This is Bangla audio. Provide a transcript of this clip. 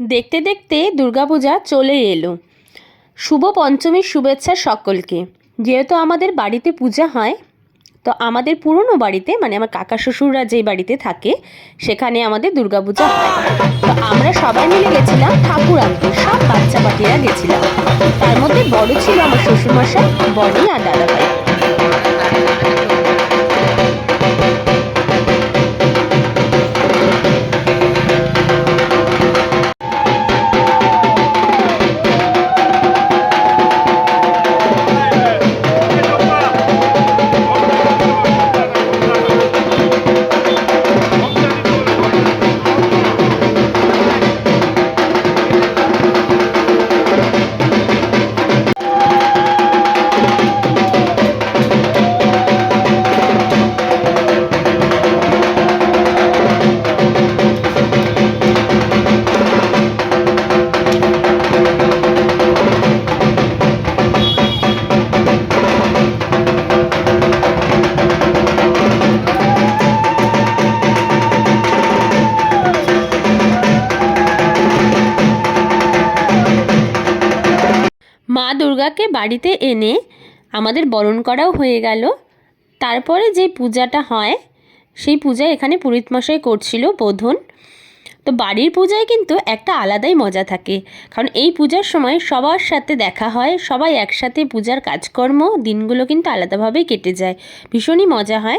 দেখতে দেখতে দুর্গাপূজা চলে এলো। শুভ পঞ্চমীর শুভেচ্ছা সকলকে। যেহেতু আমাদের বাড়িতে পূজা হয়, তো আমাদের পুরনো বাড়িতে মানে আমার কাকা শ্বশুররা যেই বাড়িতে থাকে সেখানে আমাদের দুর্গাপূজা হয়। তো আমরা সবাই মিলে গেছিলাম ঠাকুর আনতে, সব বাচ্চা পাটিরা গেছিলাম। তার মধ্যে বড় ছিল আমার শ্বশুরমশাই, বনি আর দাদাভাই। মা দুর্গাকে বাড়িতে এনে আমাদের বরণ করাও হয়ে গেল। তারপরে যে পূজাটা হয় সেই পূজায় এখানে পুরোহিত মশাই করছিল বোধন। তো বাড়ির পূজায় কিন্তু একটা আলাদাই মজা থাকে, কারণ এই পূজার সময় সবার সাথে দেখা হয়, সবাই একসাথে পূজার কাজকর্ম দিনগুলো কিন্তু আলাদাভাবেই কেটে যায়, ভীষণই মজা হয়।